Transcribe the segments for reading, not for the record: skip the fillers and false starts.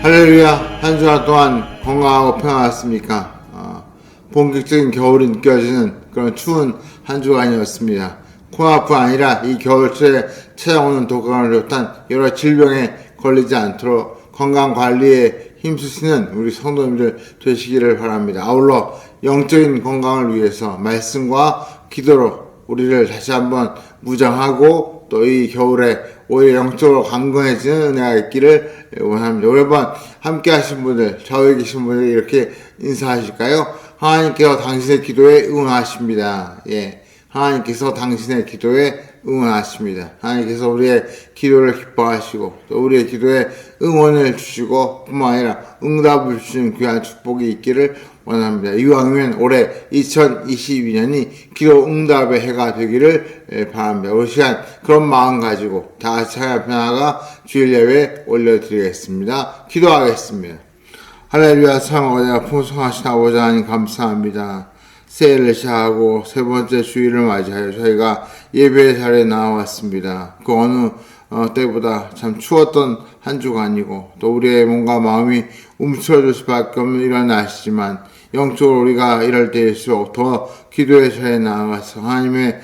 할렐루야. 한 주간 동안 건강하고 평안했습니까? 본격적인 겨울이 느껴지는 그런 추운 한 주간이었습니다. 코로나뿐 아니라 이 겨울철에 찾아오는 독감을 비롯한 여러 질병에 걸리지 않도록 건강관리에 힘쓰시는 우리 성도님들 되시기를 바랍니다. 아울러 영적인 건강을 위해서 말씀과 기도로 우리를 다시 한번 무장하고 또 이 겨울에 오히려 영적으로 강건해지는 은혜가 있기를 원합니다. 오늘 한번 함께 하신 분들, 좌우에 계신 분들 이렇게 인사하실까요? 하나님께서 당신의 기도에 응원하십니다. 하나님께서 당신의 기도에 응원하십니다. 하나님께서 우리의 기도를 기뻐하시고 또 우리의 기도에 응원을 주시고 뿐만 아니라 응답을 주시는 귀한 축복이 있기를 원합니다. 이왕이면 올해 2022년이 기도 응답의 해가 되기를 바랍니다. 우리 시간 그런 마음 가지고 다 같이 하나님 나아가 주일 예배 올려드리겠습니다. 기도하겠습니다. 할렐루야. 사랑하고 내가 풍성하신 아버지 하나님 감사합니다. 새해를 시작하고 세 번째 주일을 맞이하여 저희가 예배 자리에 나왔습니다. 그 어느 때보다 참 추웠던 한 주간이고 또 우리의 몸과 마음이 움츠러질 수밖에 없는 이런 날씨지만 영적으로 우리가 이럴 때일수록 더 기도의 자리에 나아가서 하나님의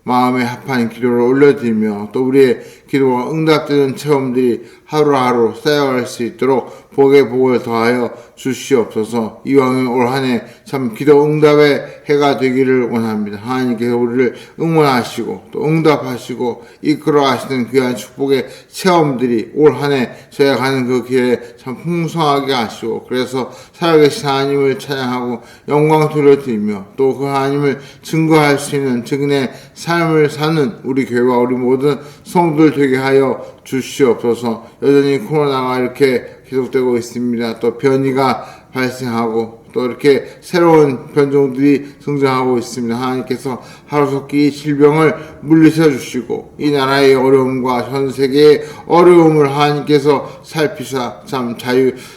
마음에 합한 기도를 올려드리며 또 우리의 기도가 응답되는 체험들이 하루하루 쌓여갈 수 있도록 복에 복을 더하여 주시옵소서. 이왕은 올 한 해 참 기도 응답의 해가 되기를 원합니다. 하나님께서 우리를 응원하시고 또 응답하시고 이끌어 가시는 귀한 축복의 체험들이 올 한 해 저희가 가는 그 길에 참 풍성하게 하시고 그래서 살아계신 하나님을 찬양하고 영광 돌려드리며 또 그 하나님을 증거할 수 있는 증인의 삶을 사는 우리 교회와 우리 모든 성도들 되게 하여 주시옵소서. 여전히 코로나가 이렇게 계속되고 있습니다. 또 변이가 발생하고 또 이렇게 새로운 변종들이 등장하고 있습니다. 하나님께서 하루속히 질병을 물리쳐 주시고 이 나라의 어려움과 전 세계의 어려움을 하나님께서 살피사 참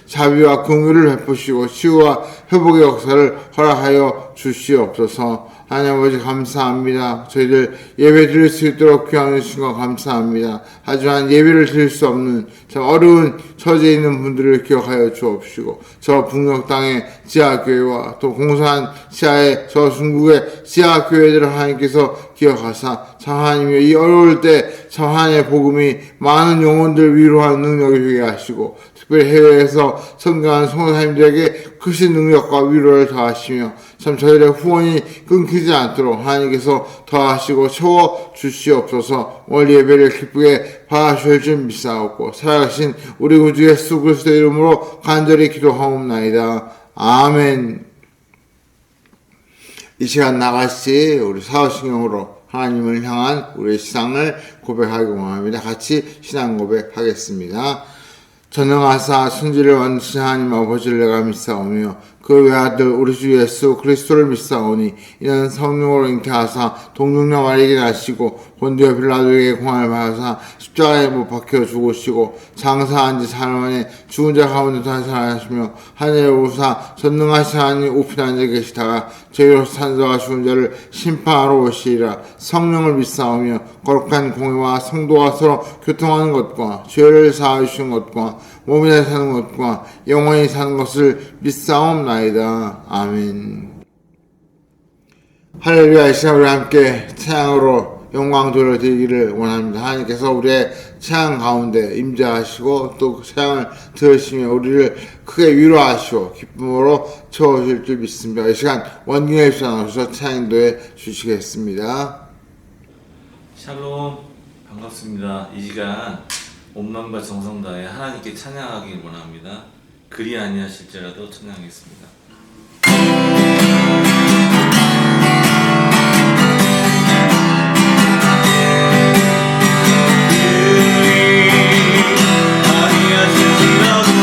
자비와 긍휼을 베푸시고 치유와 회복의 역사를 허락하여 주시옵소서. 하나님 아버지 감사합니다. 저희들 예배 드릴 수 있도록 귀한 주신 것 감사합니다. 하지만 예배를 드릴 수 없는 참 어려운 처지에 있는 분들을 기억하여 주옵시고 저 북녘 땅의 지하교회와 또 공산 시야의 저 중국의 지하교회들을 하나님께서 기억하사 참 하나님이 이 어려울 때 참 하나님의 복음이 많은 영혼들 위로하는 능력이 되게 하시고 특별히 해외에서 성경하는 성도님들에게 크신 능력과 위로를 더하시며 참 저희의 후원이 끊기지 않도록 하나님께서 더하시고 채워 주시옵소서. 오늘 예배를 기쁘게 받아주실 줄 믿사옵고 살아가신 우리 구주 예수 그리스도의 이름으로 간절히 기도하옵나이다. 아멘. 이 시간 나같이 우리 사후신경으로 하나님을 향한 우리의 신앙을 고백하기 원합니다. 같이 신앙 고백하겠습니다. 전능하사 천지를 만드신 하나님 아버지를 내가 믿사오며 그 외아들 우리 주 예수 그리스도를 믿사오니 이는 성령으로 잉태하사 동정녀 마리에게 나시고 본디오 빌라도에게 공안을 받아사 십자가에 못 박혀 죽으시고 장사한 지 사흘 만에 죽은 자 가운데 탄생하시며 하늘에 오르사 전능하신 하나님 우편 앉아 계시다가 저희로서 산자와 죽은 자를 심판하러 오시리라. 성령을 믿사오며 거룩한 공회와 성도와 서로 교통하는 것과 죄를 사하여 주시는 것과 몸에 사는 것과 영원히 사는 것을 믿사옵나이다. 아멘. 할렐루야. 이 시간 우리 함께 찬양으로 영광 돌려드리기를 원합니다. 하나님께서 우리의 찬양 가운데 임재하시고 또 찬양을 들으시며 우리를 크게 위로하시고 기쁨으로 채워줄 줄 믿습니다. 이 시간 원경의 입사 나오셔서 찬양 인도해 주시겠습니다. 샬롬, 반갑습니다. 이 시간 온마음과 정성 다해 하나님께 찬양하길 원합니다. 그리 아니하실지라도 찬양하겠습니다. 아니하실지라도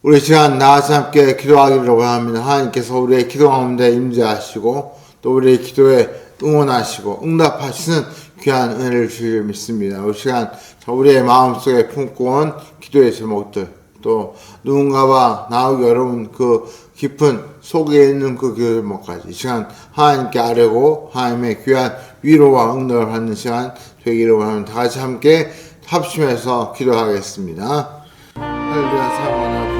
우리 시간 나와서 함께 기도하기를 원합니다. 하나님께서 우리의 기도 가운데 임재하시고 또 우리의 기도에 응원하시고 응답하시는 귀한 은혜를 주길 믿습니다. 우리 시간 우리의 마음속에 품고 온 기도의 제목들, 또 누군가와 나오기 어려운 그 깊은 속에 있는 그 기도 제목까지 이 시간 하나님께 아뢰고 하나님의 귀한 위로와 응답을 받는 시간 되기를 원합니다. 다 같이 함께 합심해서 기도하겠습니다. 할렐루야. 사랑하는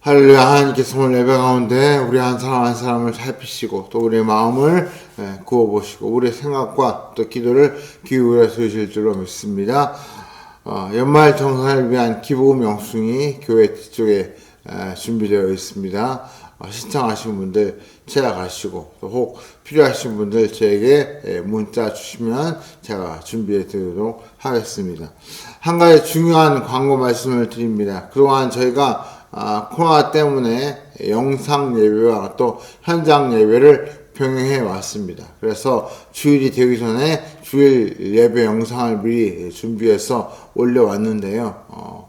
할렐루야. 하나님께서 오늘 예배 가운데 우리 한 사람 한 사람을 살피시고 또 우리의 마음을 구워보시고 우리의 생각과 또 기도를 기울여 주실 줄로 믿습니다. 연말 정산을 위한 기부 명승이 교회 뒤쪽에 준비되어 있습니다. 신청하신 분들 제약하시고 또 혹 필요하신 분들 저에게 문자 주시면 제가 준비해 드리도록 하겠습니다. 한 가지 중요한 광고 말씀을 드립니다. 그동안 저희가 코로나 때문에 영상 예배와 또 현장 예배를 병행해 왔습니다. 그래서 주일이 되기 전에 주일 예배 영상을 미리 준비해서 올려왔는데요.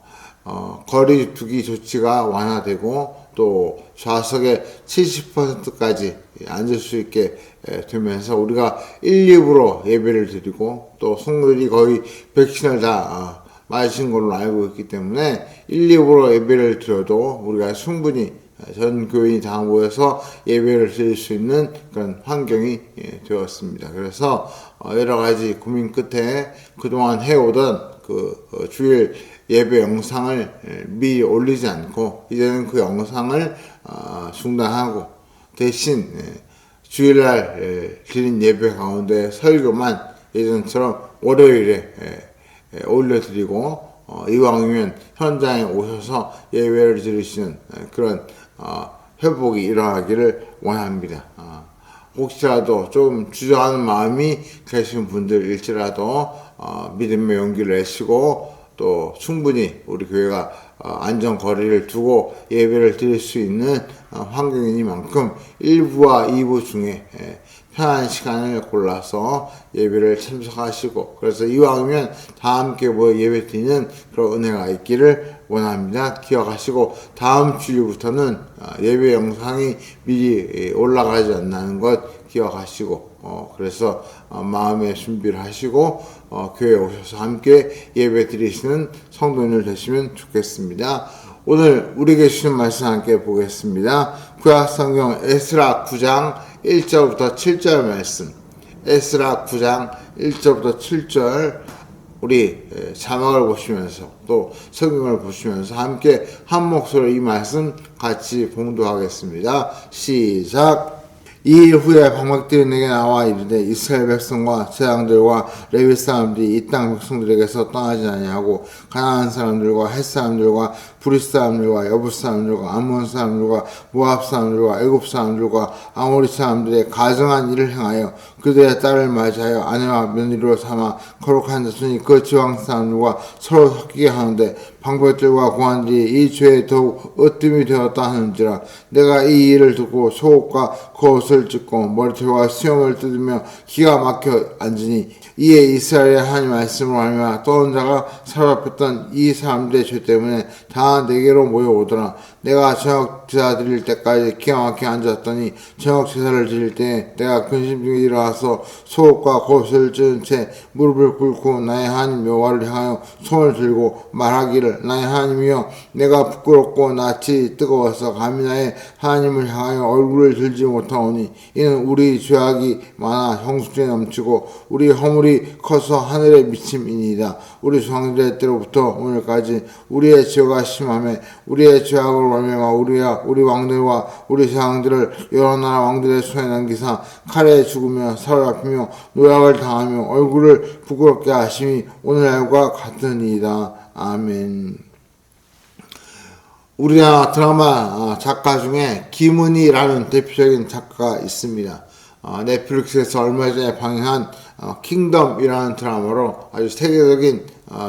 거리 두기 조치가 완화되고 또 좌석의 70%까지 앉을 수 있게 되면서 우리가 1, 2부로 예배를 드리고 또 성도들이 거의 백신을 다 맞으신 걸로 알고 있기 때문에 1, 2부로 예배를 드려도 우리가 충분히 전 교인이 다 모여서 예배를 드릴 수 있는 그런 환경이 되었습니다. 그래서 여러 가지 고민 끝에 그동안 해오던 그 주일 예배 영상을 미리 올리지 않고 이제는 그 영상을 중단하고 대신 주일날 드린 예배 가운데 설교만 예전처럼 월요일에 올려드리고 이왕이면 현장에 오셔서 예배를 드리시는 그런 회복이 일어나기를 원합니다. 혹시라도 좀 주저하는 마음이 계신 분들일지라도 믿음의 용기를 내시고 또 충분히 우리 교회가 안전거리를 두고 예배를 드릴 수 있는 환경이니만큼 1부와 2부 중에 편한 시간을 골라서 예배를 참석하시고 그래서 이왕이면 다 함께 예배 드리는 그런 은혜가 있기를 원합니다. 기억하시고 다음 주일부터는 예배 영상이 미리 올라가지 않는 것 기억하시고 그래서 마음의 준비를 하시고 교회에 오셔서 함께 예배 드리시는 성도님들 되시면 좋겠습니다. 오늘 우리에게 주신 말씀 함께 보겠습니다. 구약 성경 에스라 9장 1절부터 7절 말씀. 에스라 9장 1절부터 7절 우리 자막을 보시면서 또 성경을 보시면서 함께 한 목소리로 이 말씀 같이 봉독하겠습니다. 시작. 이 일 후에 방백들이 내게 나와 이르되 이스라엘 백성과 제왕들과 레위 사람들이 이 땅 백성들에게서 떠나지 아니하고 가나안 사람들과 헷 사람들과 브릿 사람들과 여부 사람들과 암몬 사람들과 모압 사람들과 애굽 사람들과 아모리 사람들의 가증한 일을 행하여 그들의 딸을 맞이하여 아내와 며느리로 삼아 거룩한 자손이 그 지방 사람들과 서로 섞이게 하는데 방백들과 공안들이 이 죄에 더욱 으뜸이 되었다 하는지라. 내가 이 일을 듣고 속옷과 겉옷을 찢고 머리털과 수염을 뜯으며 기가 막혀 앉으니 이에 이스라엘의 하나님 말씀으로 하며 떠온 자가 사로잡혔던 이 사람들의 죄 때문에 다 내게로 모여오더라. 내가 저녁 제사 드릴 때까지 기가 막혀 앉았더니 저녁 제사를 드릴 때 내가 근심 중에 일어나서 속옷과 겉옷을 찢은 채 무릎을 꿇고 나의 하나님 여호와를 향하여 손을 들고 말하기를 나의 하나님이여 내가 부끄럽고 낯이 뜨거워서 감히 나의 하나님을 향하여 얼굴을 들지 못하오니 이는 우리 죄악이 많아 형수에 넘치고 우리 허물이 커서 하늘에 미침이니이다. 우리 조상들의 때로부터 오늘까지 우리의 죄가 심하며 우리의 죄악을 말미암아 우리와 우리 왕들과 우리 제왕들을 여러 나라 왕들의 손에 넘기사 칼에 죽으며 사로잡히며 노역을 당하며 얼굴을 부끄럽게 하심이 오늘날과 같으니이다. 아멘. 우리나라 드라마 작가 중에 김은희라는 대표적인 작가가 있습니다. 넷플릭스에서 얼마 전에 방영한 킹덤이라는 드라마로 아주 세계적인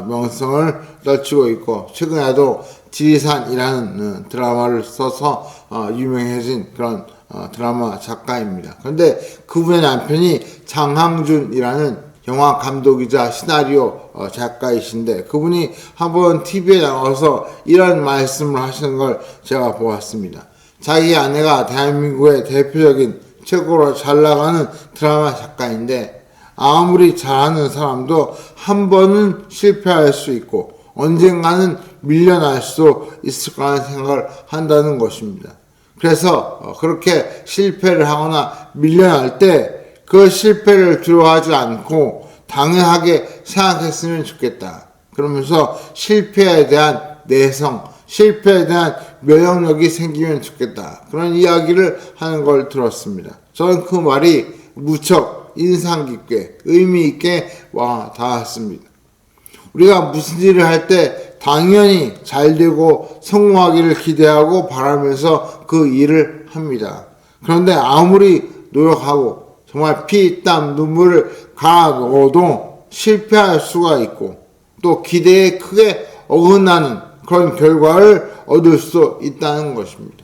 명성을 떨치고 있고 최근에도 지리산이라는 드라마를 써서 유명해진 그런 드라마 작가입니다. 그런데 그분의 남편이 장항준이라는 영화 감독이자 시나리오 작가이신데 그분이 한번 TV에 나와서 이런 말씀을 하시는 걸 제가 보았습니다. 자기 아내가 대한민국의 대표적인 최고로 잘 나가는 드라마 작가인데 아무리 잘하는 사람도 한 번은 실패할 수 있고 언젠가는 밀려날 수 있을 거라는 생각을 한다는 것입니다. 그래서 그렇게 실패를 하거나 밀려날 때 그 실패를 두려워하지 않고 당연하게 생각했으면 좋겠다. 그러면서 실패에 대한 내성, 실패에 대한 면역력이 생기면 좋겠다. 그런 이야기를 하는 걸 들었습니다. 저는 그 말이 무척 인상 깊게 의미 있게 와 닿았습니다. 우리가 무슨 일을 할 때 당연히 잘 되고 성공하기를 기대하고 바라면서 그 일을 합니다. 그런데 아무리 노력하고 정말 피, 땀, 눈물을 갈아 넣어도 실패할 수가 있고 또 기대에 크게 어긋나는 그런 결과를 얻을 수 있다는 것입니다.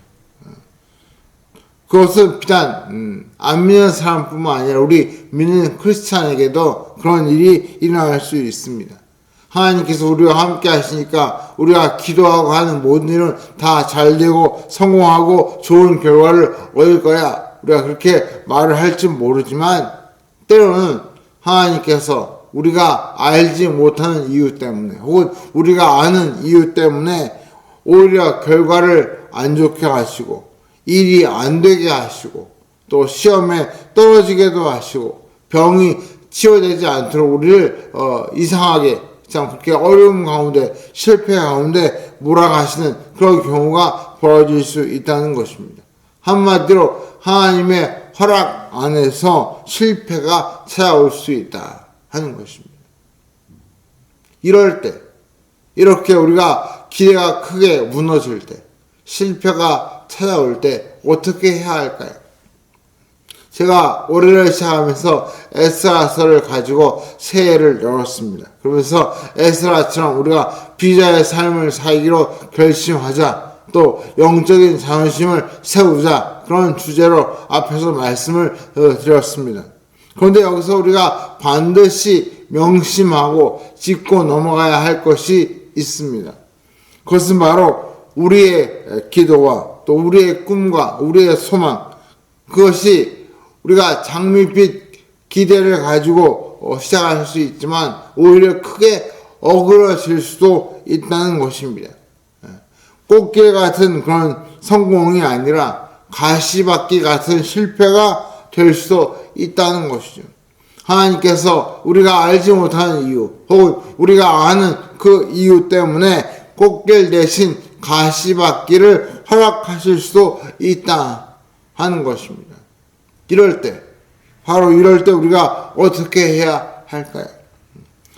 그것은 비단 안 믿는 사람뿐만 아니라 우리 믿는 크리스찬에게도 그런 일이 일어날 수 있습니다. 하나님께서 우리와 함께 하시니까 우리가 기도하고 하는 모든 일은 다 잘되고 성공하고 좋은 결과를 얻을 거야. 우리가 그렇게 말을 할지 모르지만 때로는 하나님께서 우리가 알지 못하는 이유 때문에 혹은 우리가 아는 이유 때문에 오히려 결과를 안 좋게 하시고 일이 안 되게 하시고 또 시험에 떨어지게도 하시고 병이 치유되지 않도록 우리를 이상하게 참 그렇게 어려움 가운데 실패 가운데 몰아가시는 그런 경우가 벌어질 수 있다는 것입니다. 한마디로 하나님의 허락 안에서 실패가 찾아올 수 있다 하는 것입니다. 이럴 때 이렇게 우리가 기대가 크게 무너질 때 실패가 찾아올 때 어떻게 해야 할까요? 제가 올해를 시작하면서 에스라서를 가지고 새해를 열었습니다. 그러면서 에스라처럼 우리가 비자의 삶을 살기로 결심하자, 또 영적인 자존심을 세우자, 그런 주제로 앞에서 말씀을 드렸습니다. 그런데 여기서 우리가 반드시 명심하고 짚고 넘어가야 할 것이 있습니다. 그것은 바로 우리의 기도와 또 우리의 꿈과 우리의 소망, 그것이 우리가 장밋빛 기대를 가지고 시작할 수 있지만 오히려 크게 어그러질 수도 있다는 것입니다. 꽃길 같은 그런 성공이 아니라 가시밭길 같은 실패가 될 수도 있다는 것이죠. 하나님께서 우리가 알지 못하는 이유 혹은 우리가 아는 그 이유 때문에 꽃길 대신 가시밭길을 허락하실 수도 있다 하는 것입니다. 바로 이럴 때 우리가 어떻게 해야 할까요?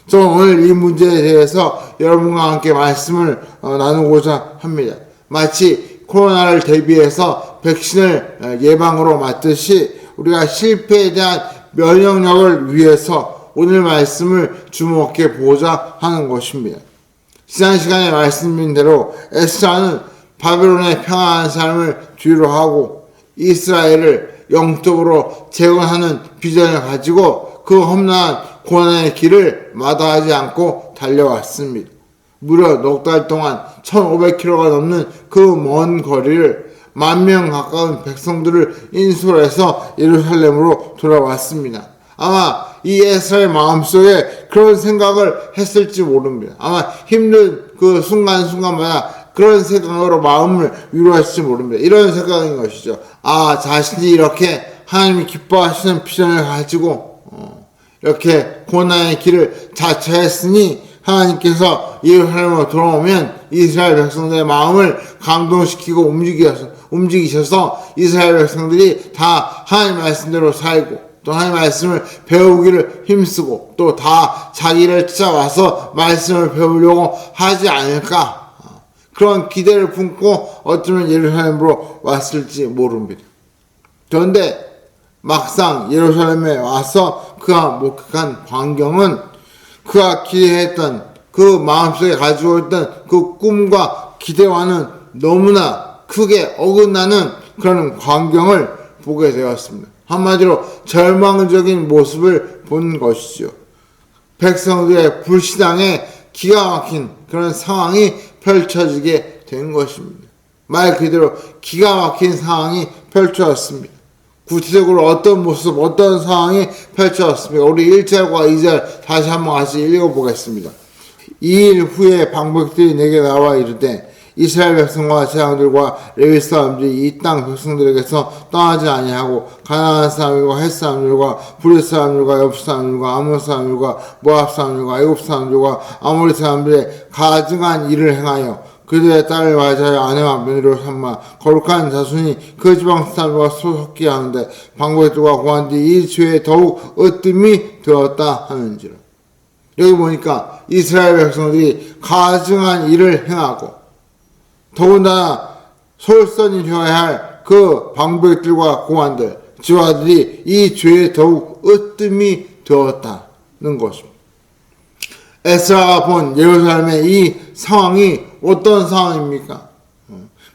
저는 오늘 이 문제에 대해서 여러분과 함께 말씀을 나누고자 합니다. 마치 코로나를 대비해서 백신을 예방으로 맞듯이 우리가 실패에 대한 면역력을 위해서 오늘 말씀을 주목해 보자 하는 것입니다. 지난 시간에 말씀드린 대로 에스라는 바벨론의 평안한 삶을 뒤로 하고 이스라엘을 영적으로 재건하는 비전을 가지고 그 험난한 고난의 길을 마다하지 않고 달려왔습니다. 무려 넉 달 동안 1500km가 넘는 그 먼 거리를 10,000명 가까운 백성들을 인솔해서 예루살렘으로 돌아왔습니다. 아마 이 에스라의 마음속에 그런 생각을 했을지 모릅니다. 아마 힘든 그 순간순간마다 그런 생각으로 마음을 위로했을지 모릅니다. 이런 생각인 것이죠. 자신이 이렇게 하나님이 기뻐하시는 비전을 가지고 이렇게 고난의 길을 자처했으니 하나님께서 예루살렘으로 돌아오면 이스라엘 백성들의 마음을 감동시키고 움직이셔서 이스라엘 백성들이 다 하나님 말씀대로 살고 또 하나님 말씀을 배우기를 힘쓰고 또 다 자기를 찾아와서 말씀을 배우려고 하지 않을까, 그런 기대를 품고 어쩌면 예루살렘으로 왔을지 모릅니다. 그런데 막상 예루살렘에 와서 그가 목격한 광경은 그가 기대했던 그 마음속에 가지고 있던 그 꿈과 기대와는 너무나 크게 어긋나는 그런 광경을 보게 되었습니다. 한마디로 절망적인 모습을 본 것이죠. 백성들의 불신앙에 기가 막힌 그런 상황이 펼쳐지게 된 것입니다. 말 그대로 기가 막힌 상황이 펼쳐졌습니다. 구체적으로 어떤 모습, 어떤 상황이 펼쳐졌습니까? 우리 1절과 2절 다시 한번 같이 읽어보겠습니다. 2일 후에 방백들이 내게 나와 이르되 이스라엘 백성과 제왕들과 레위 사람들이 이 땅 백성들에게서 떠나지 아니하고 가나안 사람들과 헷 사람들과 브릿 사람들과 옆 사람들과 아몬 사람들과 모압 사람들과 애굽 사람들과 아모리 사람들의 가증한 일을 행하여 그들의 딸을 맞아야 아내와 며느리로 삼아 거룩한 자손이 그 지방 사람들과 소속히 하는데 방백들과 고한들이 이 죄에 더욱 으뜸이 되었다 하는지라. 여기 보니까 이스라엘 백성들이 가증한 일을 행하고 더군다나 솔선이 되어야 할 그 방백들과 고관들, 지화들이 이 죄에 더욱 으뜸이 되었다는 것입니다. 에스라가 본 예루살렘의 이 상황이 어떤 상황입니까?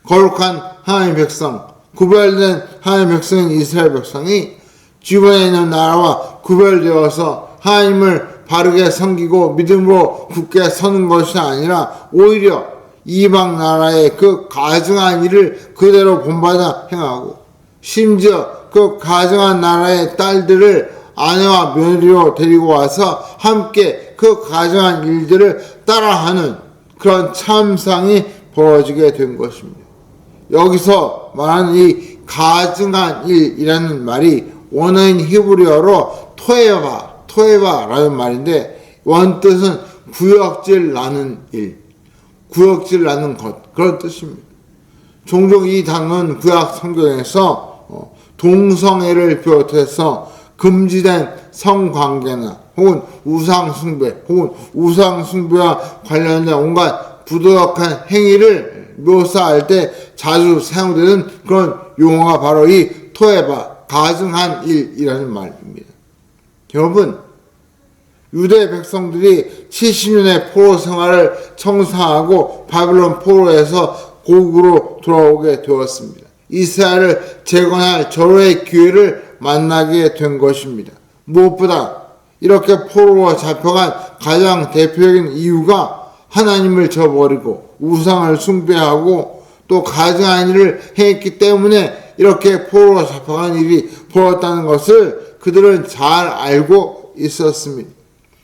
거룩한 하나님의 백성, 구별된 하나님의 백성인 이스라엘 백성이 주변에 있는 나라와 구별되어서 하나님을 바르게 섬기고 믿음으로 굳게 서는 것이 아니라 오히려 이방 나라의 그 가증한 일을 그대로 본받아 행하고 심지어 그 가증한 나라의 딸들을 아내와 며느리로 데리고 와서 함께 그 가증한 일들을 따라하는 그런 참상이 벌어지게 된 것입니다. 여기서 말하는 이 가증한 일이라는 말이 원어인 히브리어로 토에바라는 말인데 원뜻은 구역질 나는 일, 구역질 나는 것, 그런 뜻입니다. 종종 이 단어는 구약 성경에서 동성애를 비롯해서 금지된 성관계나 혹은 우상숭배 혹은 우상숭배와 관련된 온갖 부도덕한 행위를 묘사할 때 자주 사용되는 그런 용어가 바로 이 토에바, 가증한 일이라는 말입니다. 여러분, 유대 백성들이 70년의 포로 생활을 청산하고 바벨론 포로에서 고국으로 돌아오게 되었습니다. 이스라엘을 재건할 절호의 기회를 만나게 된 것입니다. 무엇보다 이렇게 포로로 잡혀간 가장 대표적인 이유가 하나님을 저버리고 우상을 숭배하고 또 가증한 일을 행했기 때문에 이렇게 포로로 잡혀간 일이 벌어졌다는 것을 그들은 잘 알고 있었습니다.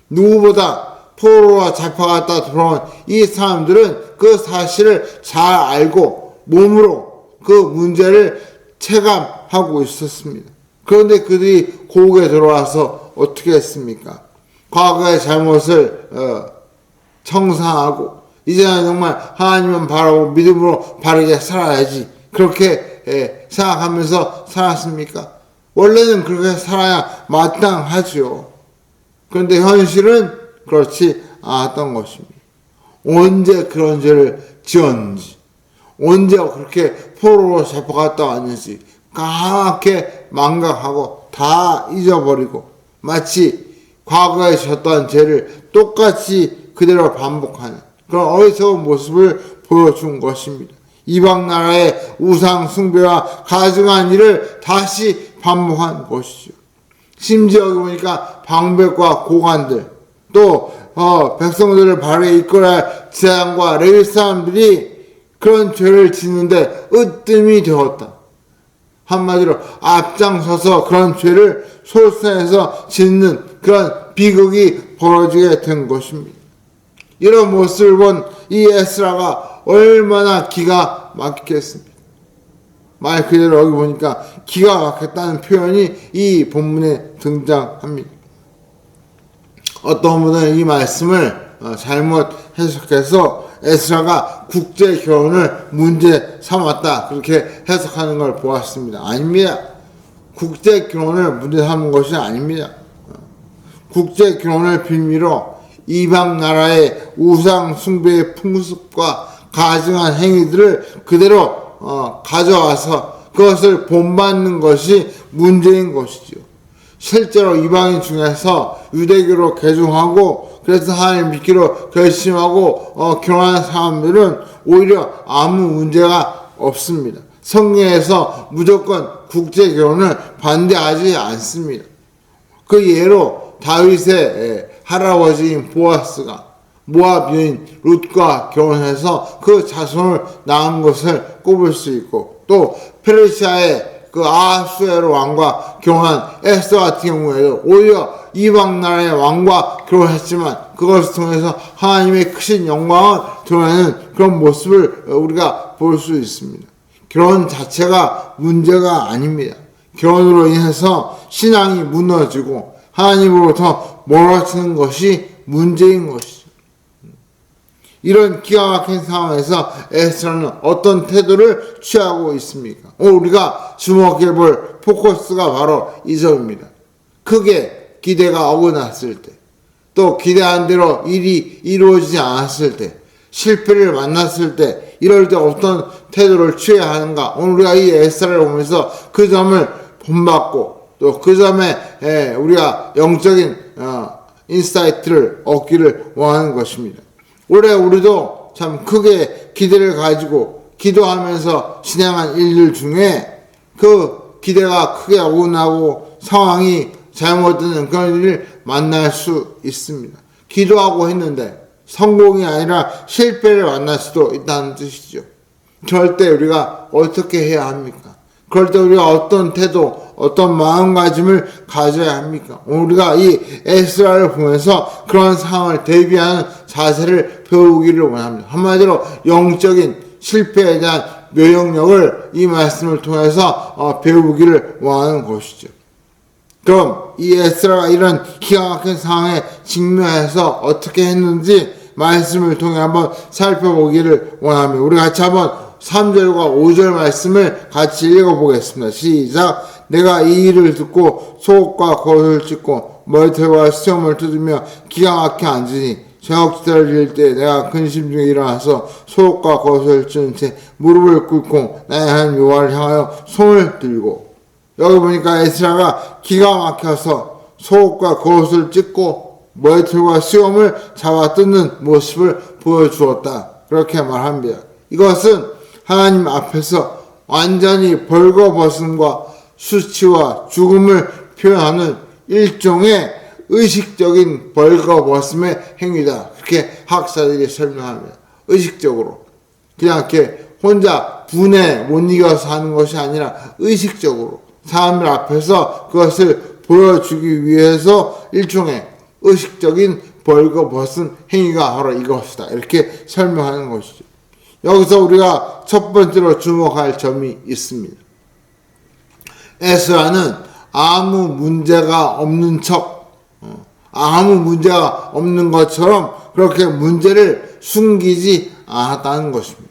누구보다 포로로 잡혀갔다 돌아온 이 사람들은 그 사실을 잘 알고 몸으로 그 문제를 체감하고 있었습니다. 그런데 그들이 고국에 들어와서 어떻게 했습니까? 과거의 잘못을 청산하고 이제는 정말 하나님만 바라고 믿음으로 바르게 살아야지 그렇게 생각하면서 살았습니까? 원래는 그렇게 살아야 마땅하죠. 그런데 현실은 그렇지 않았던 것입니다. 언제 그런 죄를 지었는지, 언제 그렇게 포로로 잡혀갔다 왔는지 까맣게 망각하고 다 잊어버리고 마치 과거에 졌던 죄를 똑같이 그대로 반복하는 그런 어리석은 모습을 보여준 것입니다. 이방 나라의 우상 숭배와 가증한 일을 다시 반복한 것이죠. 심지어 여기 보니까 방백과 고관들 또 백성들을 바르게 이끌어야 할 제사장과 레위 사람들이 그런 죄를 짓는데 으뜸이 되었다. 한마디로 앞장서서 그런 죄를 솔선해서 짓는 그런 비극이 벌어지게 된 것입니다. 이런 모습을 본 이 에스라가 얼마나 기가 막혔습니다. 말 그대로 여기 보니까 기가 막혔다는 표현이 이 본문에 등장합니다. 어떤 분은 이 말씀을 잘못 해석해서 에스라가 국제 결혼을 문제 삼았다 그렇게 해석하는 걸 보았습니다. 아닙니다. 국제 결혼을 문제 삼은 것이 아닙니다. 국제 결혼을 빌미로 이방 나라의 우상 숭배의 풍습과 가증한 행위들을 그대로 가져와서 그것을 본받는 것이 문제인 것이죠. 실제로 이방인 중에서 유대교로 개종하고 그래서 하나님 믿기로 결심하고 결혼한 사람들은 오히려 아무 문제가 없습니다. 성경에서 무조건 국제 결혼을 반대하지 않습니다. 그 예로 다윗의 할아버지인 보아스가 모압 여인 룻과 결혼해서 그 자손을 낳은 것을 꼽을 수 있고 또 페르시아의 그 아하수에로 왕과 결혼한 에스더 같은 경우에도 오히려 이방 나라의 왕과 결혼했지만 그것을 통해서 하나님의 크신 영광을 드러내는 그런 모습을 우리가 볼 수 있습니다. 결혼 자체가 문제가 아닙니다. 결혼으로 인해서 신앙이 무너지고 하나님으로부터 멀어지는 것이 문제인 것이죠. 이런 기가 막힌 상황에서 에스라는 어떤 태도를 취하고 있습니까? 우리가 주목해 볼 포커스가 바로 이 점입니다. 크게 기대가 어긋났을 때, 또 기대한 대로 일이 이루어지지 않았을 때, 실패를 만났을 때, 이럴 때 어떤 태도를 취해야 하는가? 오늘 우리가 이 에스라를 보면서 그 점을 본받고 또 그 점에 우리가 영적인 인사이트를 얻기를 원하는 것입니다. 올해 우리도 참 크게 기대를 가지고 기도하면서 진행한 일들 중에 그 기대가 크게 어긋나고 상황이 잘못되는 그런 일을 만날 수 있습니다. 기도하고 했는데 성공이 아니라 실패를 만날 수도 있다는 뜻이죠. 그럴 때 우리가 어떻게 해야 합니까? 그럴 때 우리가 어떤 태도, 어떤 마음가짐을 가져야 합니까? 우리가 이 에스라를 보면서 그런 상황을 대비하는 자세를 배우기를 원합니다. 한마디로 영적인 실패에 대한 면역력을 이 말씀을 통해서 배우기를 원하는 것이죠. 그럼 이 에스라가 이런 기가 막힌 상황에 직면해서 어떻게 했는지 말씀을 통해 한번 살펴보기를 원합니다. 우리 같이 한번 3절과 5절 말씀을 같이 읽어보겠습니다. 시작. 내가 이 일을 듣고 속과 겉을 찢고 머리털과 수염을 뜯으며 기가 막혀 앉으니 저녁지대를 이을 때 내가 근심 중에 일어나서 속과 겉을 찢은 채 무릎을 꿇고 나의 한 여호와를 향하여 손을 들고 여기 보니까 에스라가 기가 막혀서 속과 겉을 찢고 머리털과 수염을 잡아 뜯는 모습을 보여주었다. 그렇게 말합니다. 이것은 하나님 앞에서 완전히 벌거벗음과 수치와 죽음을 표현하는 일종의 의식적인 벌거벗음의 행위다. 그렇게 학자들이 설명합니다. 의식적으로. 그냥 이렇게 혼자 분에 못 이겨서 하는 것이 아니라 의식적으로 사람들 앞에서 그것을 보여주기 위해서 일종의 의식적인 벌거벗은 행위가 바로 이것이다. 이렇게 설명하는 것이죠. 여기서 우리가 첫 번째로 주목할 점이 있습니다. 에스라는 아무 문제가 없는 아무 문제가 없는 것처럼 그렇게 문제를 숨기지 않았다는 것입니다.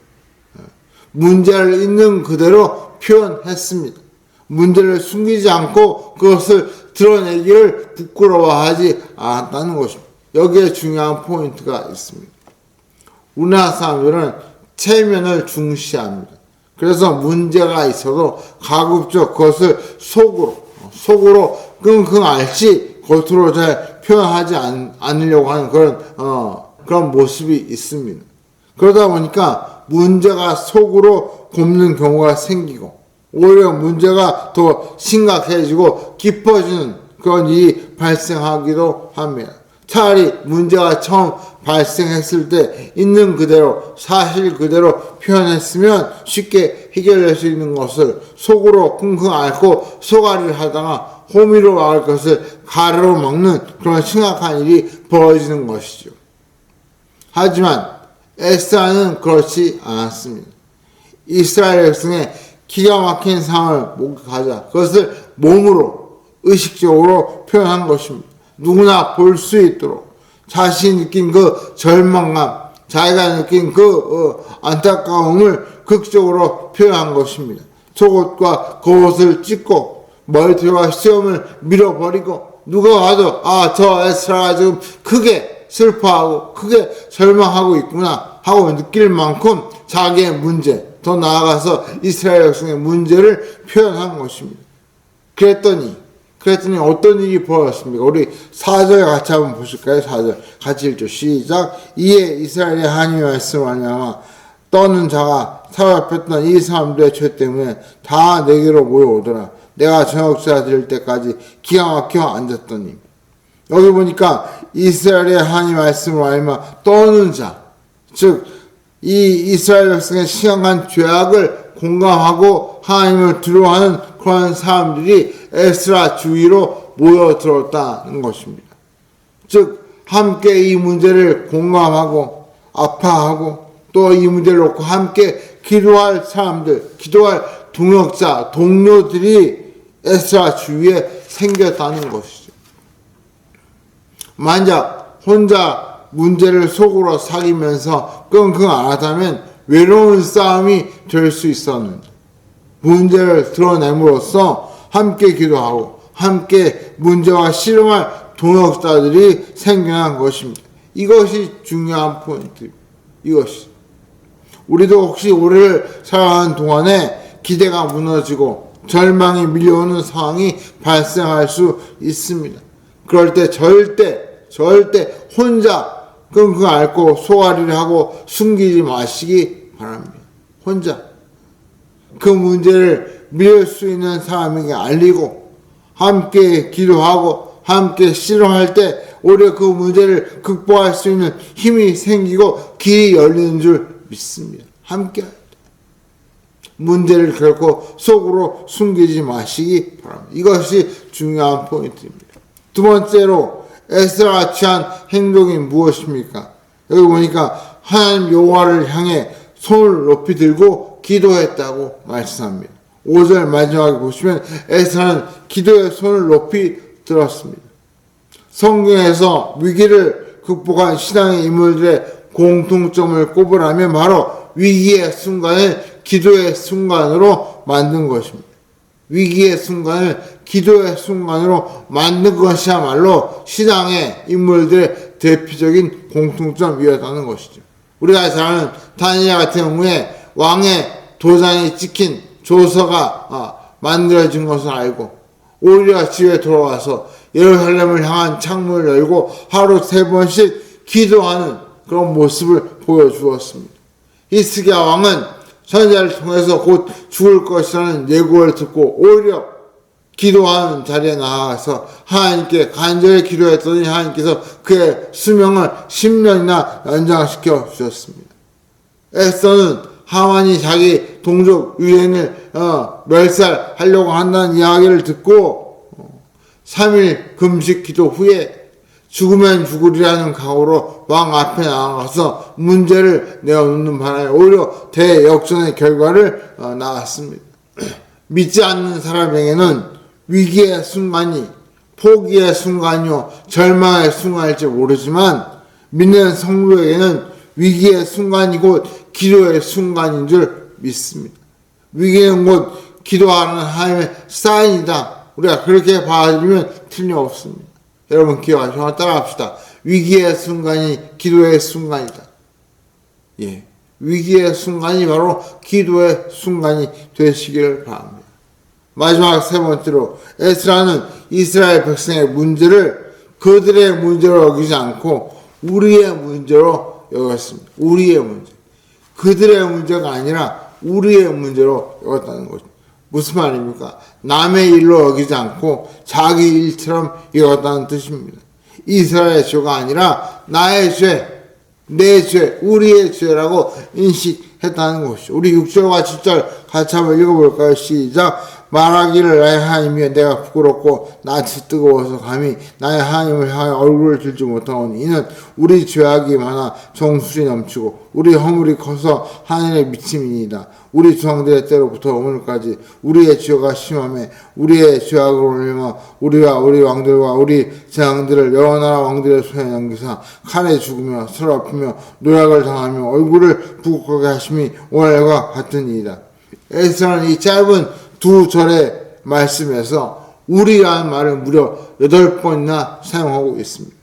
문제를 있는 그대로 표현했습니다. 문제를 숨기지 않고 그것을 드러내기를 부끄러워하지 않았다는 것입니다. 여기에 중요한 포인트가 있습니다. 우리나라 사람들은 체면을 중시합니다. 그래서 문제가 있어도 가급적 그것을 속으로 끙끙 앓지 겉으로 잘 표현하지 않으려고 하는 그런 모습이 있습니다. 그러다 보니까 문제가 속으로 곱는 경우가 생기고 오히려 문제가 더 심각해지고 깊어지는 그런 일이 발생하기도 합니다. 차라리 문제가 처음 발생했을 때 있는 그대로 사실 그대로 표현했으면 쉽게 해결될 수 있는 것을 속으로 끙끙 앓고 속앓이를 하다가 호미로 막을 것을 가르로 막는 그런 심각한 일이 벌어지는 것이죠. 하지만 에스라는 그렇지 않았습니다. 이스라엘 백성의 기가 막힌 상황을 목격하자 그것을 몸으로 의식적으로 표현한 것입니다. 누구나 볼 수 있도록 자신이 느낀 그 절망감, 자기가 느낀 그 안타까움을 극적으로 표현한 것입니다. 속옷과 겉옷을 찢고 머리털과 수염을 밀어버리고 누가 와도 저 에스라가 지금 크게 슬퍼하고 크게 절망하고 있구나 하고 느낄 만큼 자기의 문제, 더 나아가서 이스라엘 백성의 문제를 표현한 것입니다. 그랬더니 어떤 일이 벌어졌습니까? 우리 4절 같이 한번 보실까요? 4절 같이 읽죠. 시작. 이에 이스라엘의 하나님의 말씀을 말미암아 떠는 자가 사로잡혔던 이 사람들의 죄 때문에 다 내게로 모여오더라. 내가 저녁주가 될 때까지 기가 막혀 앉았더니. 여기 보니까 이스라엘의 하나님의 말씀을 말미암아 떠는 자, 즉 이 이스라엘 백성의 심각한 죄악을 공감하고 하나님을 두려워하는 그런 사람들이 에스라 주위로 모여들었다는 것입니다. 즉 함께 이 문제를 공감하고 아파하고 또 이 문제를 놓고 함께 기도할 사람들, 기도할 동역자, 동료들이 에스라 주위에 생겼다는 것이죠. 만약 혼자 문제를 속으로 사귀면서 끙끙 앓았다면 외로운 싸움이 될 수 있었는데 문제를 드러냄으로써 함께 기도하고 함께 문제와 씨름할 동역자들이 생겨난 것입니다. 이것이 중요한 포인트입니다. 이것이 우리도 혹시 올해를 살아가는 동안에 기대가 무너지고 절망이 밀려오는 상황이 발생할 수 있습니다. 그럴 때 절대 혼자 끙끙 앓고 속앓이를 하고 숨기지 마시기 바랍니다. 혼자 그 문제를 미룰 수 있는 사람에게 알리고 함께 기도하고 함께 씨름할 때 오히려 그 문제를 극복할 수 있는 힘이 생기고 길이 열리는 줄 믿습니다. 함께 할 때 문제를 결코 속으로 숨기지 마시기 바랍니다. 이것이 중요한 포인트입니다. 두 번째로 에스라가 취한 행동이 무엇입니까? 여기 보니까 하나님 여호와를 향해 손을 높이 들고 기도했다고 말씀합니다. 5절 마지막에 보시면 에스라는 기도의 손을 높이 들었습니다. 성경에서 위기를 극복한 신앙의 인물들의 공통점을 꼽으라면 바로 위기의 순간을 기도의 순간으로 만든 것입니다. 위기의 순간을 기도의 순간으로 만든 것이야말로 신앙의 인물들의 대표적인 공통점이었다는 것이죠. 우리가 잘 아는 다니엘 같은 경우에 왕의 도장이 찍힌 조서가 만들어진 것을 알고 오히려 집에 돌아와서 예루살렘을 향한 창문을 열고 하루 3번씩 기도하는 그런 모습을 보여주었습니다. 히스기야 왕은 선지자를 통해서 곧 죽을 것이라는 예고를 듣고 오히려 기도하는 자리에 나아가서 하나님께 간절히 기도했더니 하나님께서 그의 수명을 10년이나 연장시켜 주셨습니다. 에스더는 하만이 자기 동족 유대인을 멸살하려고 한다는 이야기를 듣고 3일 금식 기도 후에 죽으면 죽으리라는 각오로 왕 앞에 나아가서 문제를 내어놓는 바람에 오히려 대역전의 결과를 낳았습니다. 믿지 않는 사람에게는 위기의 순간이 포기의 순간이요 절망의 순간일지 모르지만 믿는 성도에게는 위기의 순간이 곧 기도의 순간인 줄 믿습니다. 위기는 곧 기도하는 하나님의 사인이다. 우리가 그렇게 받아들이면 틀림없습니다. 여러분 기억하시고 따라합시다. 위기의 순간이 기도의 순간이다. 예, 위기의 순간이 바로 기도의 순간이 되시기를 바랍니다. 마지막 세 번째로 에스라는 이스라엘 백성의 문제를 그들의 문제로 여기지 않고 우리의 문제로 여겼습니다. 우리의 문제. 그들의 문제가 아니라 우리의 문제로 여겼다는 거죠. 무슨 말입니까? 남의 일로 여기지 않고 자기 일처럼 여겼다는 뜻입니다. 이스라엘의 죄가 아니라 나의 죄, 내 죄, 우리의 죄라고 인식했다는 것이죠. 우리 6절과 7절 같이 한번 읽어볼까요? 시작. 말하기를 나의 하나님이여 내가 부끄럽고 낯이 뜨거워서 감히 나의 하나님을 향하여 얼굴을 들지 못하오니 이는 우리 죄악이 많아 정수리 넘치고 우리 허물이 커서 하늘의 미침이니이다. 우리 조상들의 때로부터 오늘까지 우리의 죄가 심하며 우리의 죄악으로 인하여 우리와 우리 왕들과 우리 재앙들을 여러 나라 왕들의 손에 넘기사 칼에 죽으며 서럽히며 노약을 당하며 얼굴을 부끄럽게 하심이 오늘과 같으니이다. 에스라는 이 짧은 두 절의 말씀에서 우리라는 말을 무려 8번이나 사용하고 있습니다.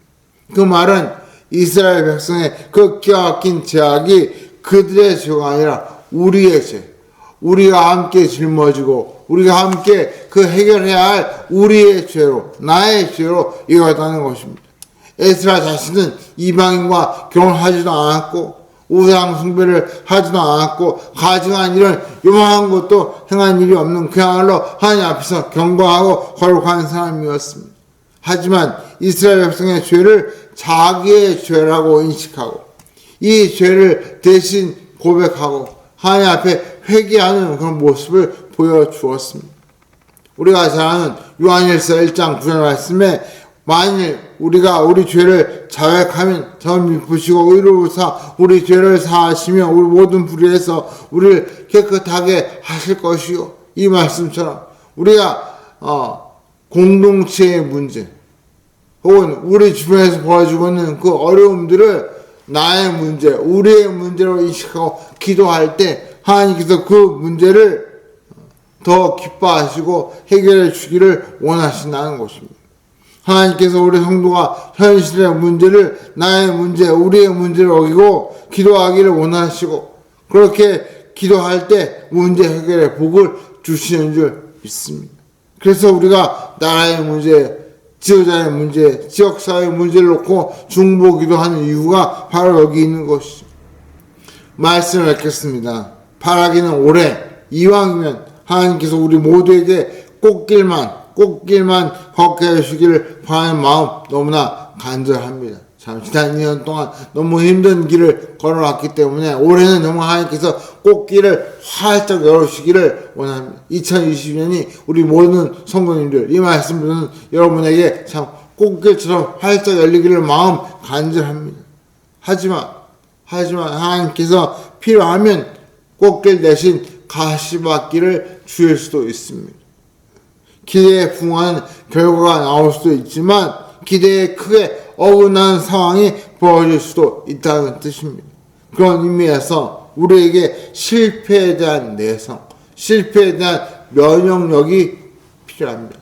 그 말은 이스라엘 백성의 그 기가 막힌 죄악이 그들의 죄가 아니라 우리의 죄, 우리가 함께 짊어지고 우리가 함께 그 해결해야 할 우리의 죄로, 나의 죄로 이어갔다는 것입니다. 에스라 자신은 이방인과 결혼하지도 않았고 우상 숭배를 하지도 않았고 가증한 일은 요만한 것도 행한 일이 없는 그야말로 하나님 앞에서 경건하고 거룩한 사람이었습니다. 하지만 이스라엘 백성의 죄를 자기의 죄라고 인식하고 이 죄를 대신 고백하고 하나님 앞에 회개하는 그런 모습을 보여주었습니다. 우리가 잘 아는 요한일서 1장 9절 말씀에 만일 우리가 우리 죄를 자백하면 전 미쁘시고 의로우사 우리 죄를 사하시며 우리 모든 불의에서 우리를 깨끗하게 하실 것이요. 이 말씀처럼 우리가 공동체의 문제 혹은 우리 주변에서 벌어지고 있는 그 어려움들을 나의 문제, 우리의 문제로 인식하고 기도할 때 하나님께서 그 문제를 더 기뻐하시고 해결해 주기를 원하신다는 것입니다. 하나님께서 우리 성도가 현실의 문제를 나의 문제, 우리의 문제로 여기고 기도하기를 원하시고 그렇게 기도할 때 문제 해결의 복을 주시는 줄 믿습니다. 그래서 우리가 나라의 문제, 지도자의 문제, 지역사회의 문제를 놓고 중보기도하는 이유가 바로 여기 있는 것이죠. 말씀을 읽겠습니다. 바라기는 올해 이왕이면 하나님께서 우리 모두에게 꽃길만 걷게 해주시기를 바라는 마음 너무나 간절합니다. 참 지난 2년 동안 너무 힘든 길을 걸어왔기 때문에 올해는 정말 하나님께서 꽃길을 활짝 열어주시기를 원합니다. 2020년이 우리 모든 성도님들 이 말씀 듣는 여러분에게 참 꽃길처럼 활짝 열리기를 마음 간절합니다. 하지만 하나님께서 필요하면 꽃길 대신 가시밭길을 주실 수도 있습니다. 기대에 부응하는 결과가 나올 수도 있지만 기대에 크게 어긋나는 상황이 벌어질 수도 있다는 뜻입니다. 그런 의미에서 우리에게 실패에 대한 내성, 실패에 대한 면역력이 필요합니다.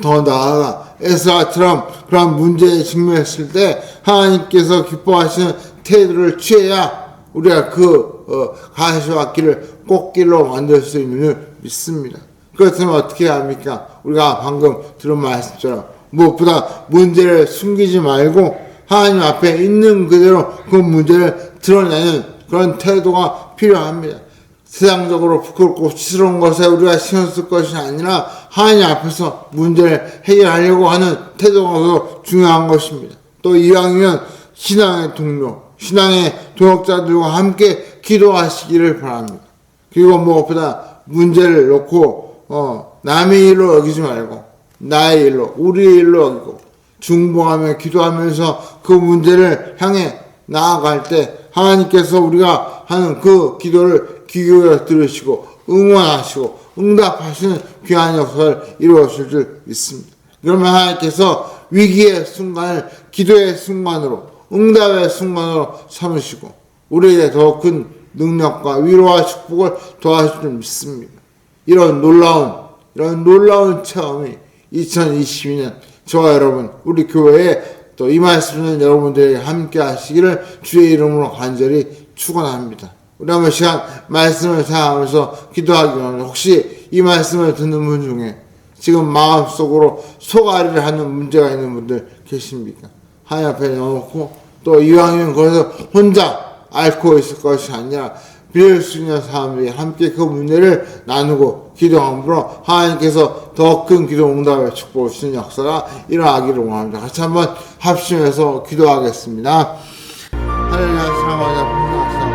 더 나아가 에스라처럼 그런 문제에 직면했을 때 하나님께서 기뻐하시는 태도를 취해야 우리가 가시밭길을 꽃길로 만들 수 있는 줄 믿습니다. 그렇다면 어떻게 해야 합니까? 우리가 방금 들은 말씀처럼 무엇보다 문제를 숨기지 말고 하나님 앞에 있는 그대로 그 문제를 드러내는 그런 태도가 필요합니다. 세상적으로 부끄럽고 수치스러운 것에 우리가 신경 쓸 것이 아니라 하나님 앞에서 문제를 해결하려고 하는 태도가 더 중요한 것입니다. 또 이왕이면 신앙의 동료, 신앙의 동역자들과 함께 기도하시기를 바랍니다. 그리고 무엇보다 문제를 놓고 남의 일로 여기지 말고 나의 일로, 우리의 일로 여기고 중보하며 기도하면서 그 문제를 향해 나아갈 때 하나님께서 우리가 하는 그 기도를 귀 기울여 들으시고 응원하시고 응답하시는 귀한 역사를 이루어질 줄 믿습니다. 그러면 하나님께서 위기의 순간을 기도의 순간으로 응답의 순간으로 삼으시고 우리에게 더 큰 능력과 위로와 축복을 도와줄 줄 믿습니다. 이런 놀라운 체험이 2022년 저와 여러분 우리 교회에 또 이 말씀을 여러분들에게 함께 하시기를 주의 이름으로 간절히 축원합니다. 우리 한번 시간 말씀을 생각하면서 기도하기 원합니다. 혹시 이 말씀을 듣는 분 중에 지금 마음속으로 속앓이를 하는 문제가 있는 분들 계십니까? 하나님 앞에 내어놓고 또 이왕이면 거기서 혼자 앓고 있을 것이 아니라 빌릴 수 있는 사람들이 함께 그 문제를 나누고 기도함으로 하나님께서 더 큰 기도 응답을 축복을 주시는 역사가 일어나기를 원합니다. 같이 한번 합심해서 기도하겠습니다. 할렐루야 사랑하자 풍성하사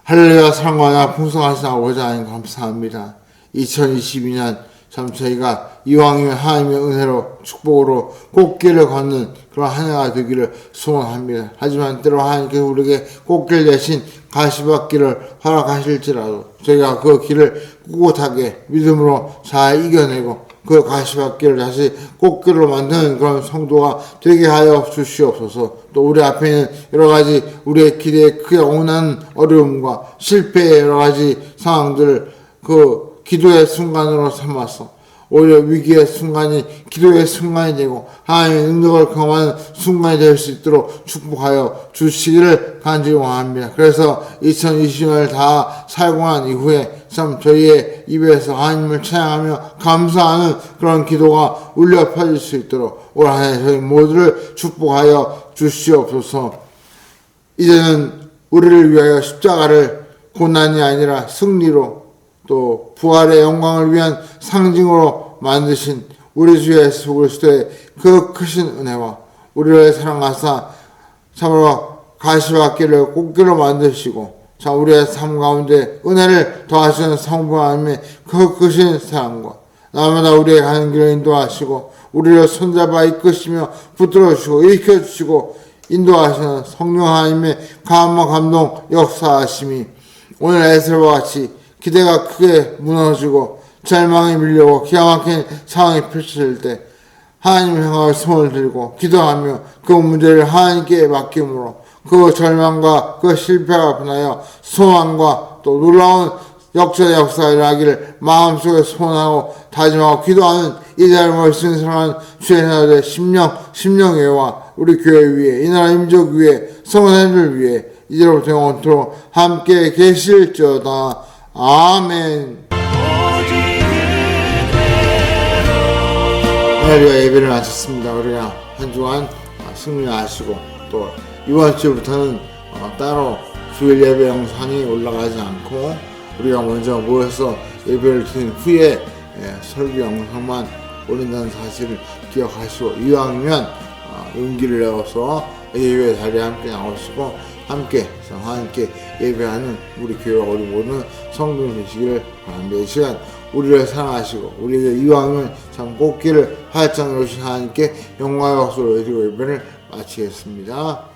할렐루야 사랑과 풍성하신 아버지 하나님 감사합니다. 2022년 참 저희가 이왕이면 하나님의 은혜로 축복으로 꽃길을 걷는 그런 한 해가 되기를 소원합니다. 하지만 때로 하나님께서 우리에게 꽃길 대신 가시밭길을 허락하실지라도 저희가 그 길을 꿋꿋하게 믿음으로 잘 이겨내고 그 가시밭길을 다시 꽃길로 만드는 그런 성도가 되게 하여 주시옵소서. 또 우리 앞에 있는 여러 가지 우리의 길에 크게 오는 어려움과 실패의 여러 가지 상황들을 그 기도의 순간으로 삼아서 오히려 위기의 순간이 기도의 순간이 되고 하나님의 능력을 경험하는 순간이 될 수 있도록 축복하여 주시기를 간절히 원합니다. 그래서 2020년을 다 살고 난 이후에 참 저희의 입에서 하나님을 찬양하며 감사하는 그런 기도가 울려 퍼질 수 있도록 올 한 해 저희 모두를 축복하여 주시옵소서. 이제는 우리를 위하여 십자가를 고난이 아니라 승리로 또 부활의 영광을 위한 상징으로 만드신 우리 주 예수 그리스도의 그 크신 은혜와 우리를 사랑하사 참으로 가시밭길을 꽃길로 만드시고 참 우리의 삶 가운데 은혜를 더하시는 성부 하나님의 그 크신 사랑과 날마다 우리의 가는 길을 인도하시고 우리를 손잡아 이끄시며 붙들어주시고 일으켜주시고 인도하시는 성령 하나님의 감화 감동 역사하심이 오늘 에스라와 같이 기대가 크게 무너지고 절망이 밀려오고 기가 막힌 상황이 펼쳐질 때 하나님을 향하여 손을 들고 기도하며 그 문제를 하나님께 맡김으로 그 절망과 그 실패가 분하여 소망과 또 놀라운 역전의 역사가 일어나기를 마음속에 소원하고 다짐하고 기도하는 이 자리를 승리하는 주의 나라의 심령회와 우리 교회 위에 이 나라 민족 위에 성도들 위해 이제로부터 영원토록 함께 계실지어다. 아멘. 우리가 예배를 마쳤습니다. 우리가 한 주간 승리하시고 또 이번 주부터는 따로 주일 예배 영상이 올라가지 않고 우리가 먼저 모여서 예배를 드린 후에 설교 영상만 올린다는 사실을 기억하시고 이왕이면 용기를 내어서 예배 자리에 함께 나오시고 함께 하나님께 예배하는 우리 교회와 우리 모든 성도들 되시기를 바랍니다. 이 시간 우리를 사랑하시고 우리에게 이왕이면 참 꽃길을 활짝 열어주신 하나님께 영광의 박수를 드리고 예배를 마치겠습니다.